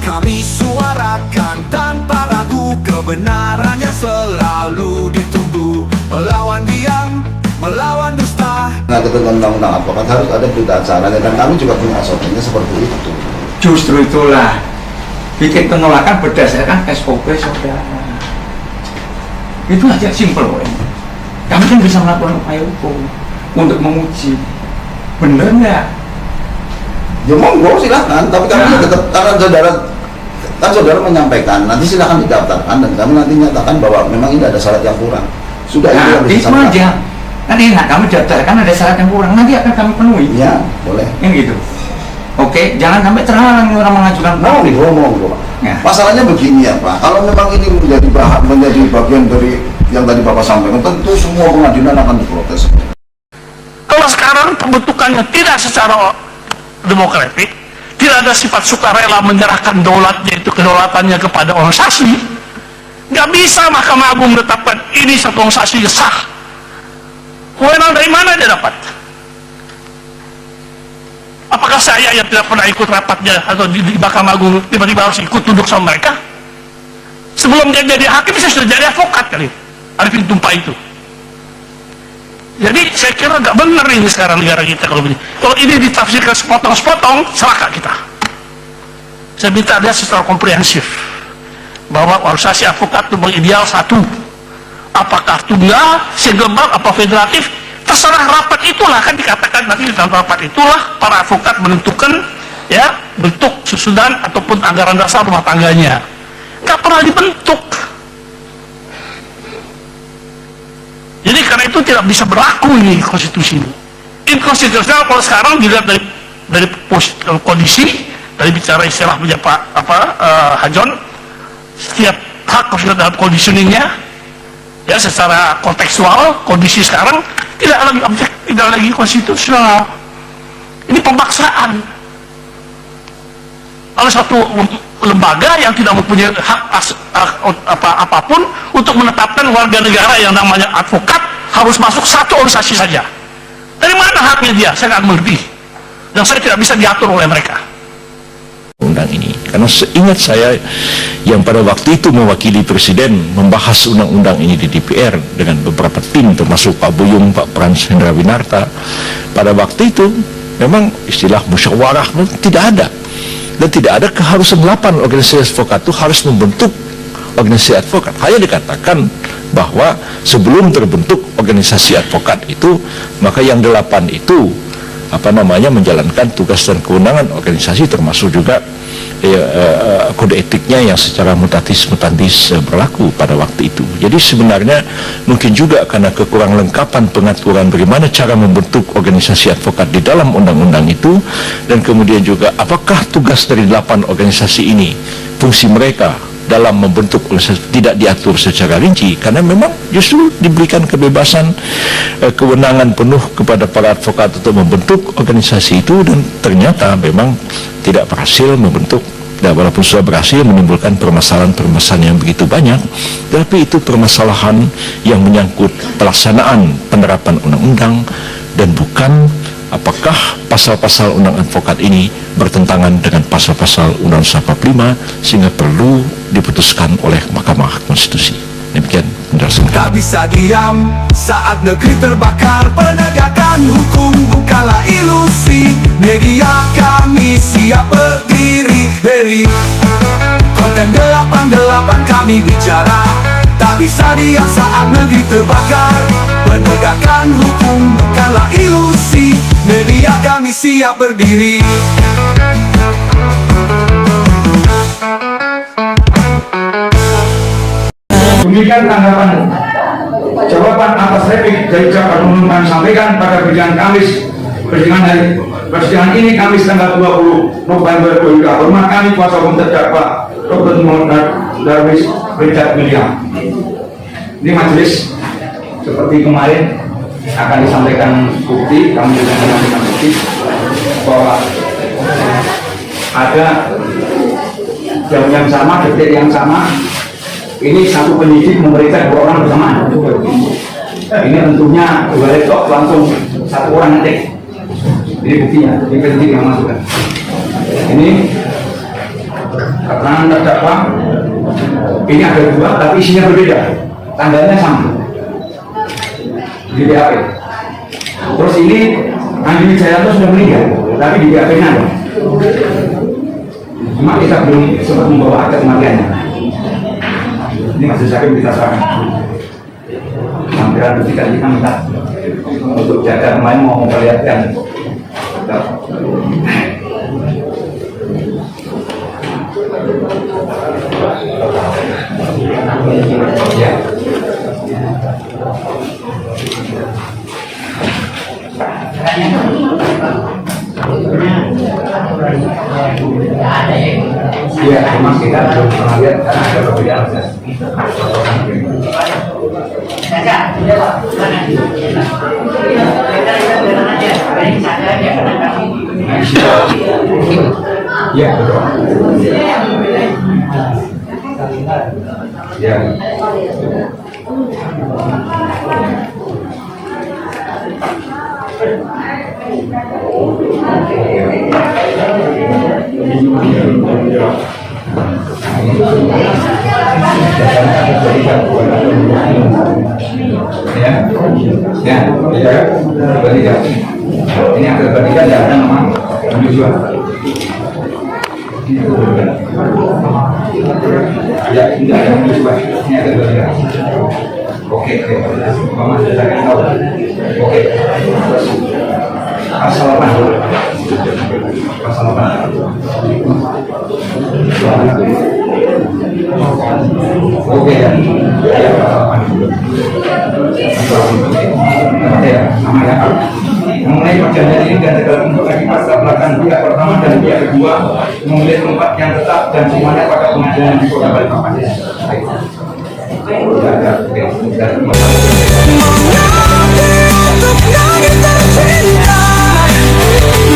kami suarakan tanpa ragu, kebenarannya selalu ditunggu. Melawan diam, melawan dusta. Nah, ketentuan undang-undang advokat harus ada berita acara, dan kami juga punya SOP-nya seperti itu. Justru itulah bikin penolakan berdasarkan SOP saudara. Itu aja simpel woy. Kami kan bisa melakukan upaya hukum untuk menguji bener nggak. Ya monggo silahkan, tapi kami tetap, karena saudara menyampaikan, nanti silahkan didaftarkan dan kami nanti nyatakan bahwa memang ini ada syarat yang kurang. Sudah itu yang itu aja. Nanti enak kami daftarkan ada syarat yang kurang, nanti akan kami penuhi. Ya, boleh. Yang gitu. Oke, jangan sampai terhalang orang mengajukan. Monggo. Ya. Masalahnya begini ya Pak, kalau memang ini menjadi bagian dari yang tadi Bapak sampaikan, tentu semua pengadilan akan diprotes. Kalau sekarang pembentukannya tidak secara demokratik, tidak ada sifat sukarela menyerahkan daulatnya itu kedaulatannya kepada organisasi, nggak bisa Mahkamah Agung menetapkan ini satu organisasi sah. Wewenang dari mana dia dapat? Apakah saya yang tidak pernah ikut rapatnya atau di Mahkamah Agung tiba-tiba harus ikut duduk sama mereka? Sebelum dia jadi hakim saya sudah jadi advokat kali, Arifin Tumpah itu. Jadi saya kira nggak benar ini sekarang negara kita kalau begini. Kalau ini ditafsirkan sepotong-sepotong, celaka kita. Saya minta dia secara komprehensif bahwa organisasi advokat itu mengideal satu, apakah tunggal, single bar, apa federatif, terserah rapat itulah, kan dikatakan nanti di dalam rapat itulah para advokat menentukan ya bentuk susunan ataupun anggaran dasar rumah tangganya. Nggak pernah dibentuk. Jadi karena itu tidak bisa berlaku ini konstitusi ini. Inkonstitusional kalau sekarang dilihat dari kondisi, dari bicara istilah punya Pak Hajon, setiap hak harus dalam conditioningnya, ya secara kontekstual kondisi sekarang tidak lagi objek, tidak lagi konstitusional. Ini pemaksaan. Kalau satu lembaga yang tidak mempunyai hak apapun untuk menetapkan warga negara yang namanya advokat harus masuk satu organisasi saja. Dari mana haknya dia? Saya nggak mengerti. Dan saya tidak bisa diatur oleh mereka. Undang ini, karena seingat saya yang pada waktu itu mewakili Presiden membahas undang-undang ini di DPR dengan beberapa tim termasuk Pak Buyung, Pak Frans Hendra Winarta, pada waktu itu memang istilah musyawarah tidak ada. Dan tidak ada keharusan 8 organisasi advokat itu harus membentuk organisasi advokat. Hanya dikatakan bahwa sebelum terbentuk organisasi advokat itu, maka yang 8 itu menjalankan tugas dan kewenangan organisasi, termasuk juga kode etiknya yang secara mutatis berlaku pada waktu itu. Jadi sebenarnya mungkin juga karena kekurang lengkapan pengaturan bagaimana cara membentuk organisasi advokat di dalam undang-undang itu, dan kemudian juga apakah tugas dari 8 organisasi ini, fungsi mereka dalam membentuk organisasi tidak diatur secara rinci, karena memang justru diberikan kebebasan kewenangan penuh kepada para advokat untuk membentuk organisasi itu, dan ternyata memang tidak berhasil membentuk, dan walaupun sudah berhasil menimbulkan permasalahan-permasalahan yang begitu banyak, tapi itu permasalahan yang menyangkut pelaksanaan penerapan undang-undang dan bukan apakah pasal-pasal undang advokat ini bertentangan dengan pasal-pasal Undang-Undang 45 sehingga perlu diputuskan oleh Mahkamah Konstitusi. Demikian penjelasan. Tak bisa diam saat negeri terbakar. Penegakan hukum bukanlah ilusi. Media kami siap berdiri. Dari konten 88 kami bicara. Tak bisa diam saat negeri terbakar. Penegakan hukum bukanlah ilusi. Media kami siap berdiri. Demikian tanggapan jawaban atas replik dari jaksa penuntut kami sampaikan pada persidangan ini Kamis tanggal 20 November 2023. Hormat kami kuasa hukum terdakwa Dr. Muhammad Darwis Richard William. Ini majelis seperti kemarin akan disampaikan bukti, kami juga menyampaikan bukti bahwa ada jam yang sama, detik yang sama. Ini satu penyidik memeriksa 2 orang bersamaan. Ini tentunya 2 laptop langsung 1 orang ngetik. Ini buktinya, ini penyidik yang masukkan. Ini keterangan terdakwa ini ada dua, tapi isinya berbeda, tanggalnya sama di BAP. Terus ini Andi Wijayanto sudah meninggal, tapi di BAP-nya ada. Cuma kita belum sempat membawa akte kematiannya. Ini maksud saya kita serahkan. Lampiran bukti kita minta untuk jaga kemarin mau memperlihatkan. Ya. Iya, memang kita belum pernah lihat karena ada perbedaan. Iya, betul. Ya. Ini yang ketiga ada nama Joshua. Ya, ini ada Joshua. Ini ada ketiga. Oke, Mama saya tahu. Oke. Pasal 8. Pasal 8. Oke ya. Ya, pasal 8. Ya, sama ya. Mengenai perjanjian ini dan segala bentuk akibat belakang pihak pertama dan pihak kedua memilih tempat yang tetap dan semuanya pada pengadilan di Kota Balikpapan. Baik. Ya,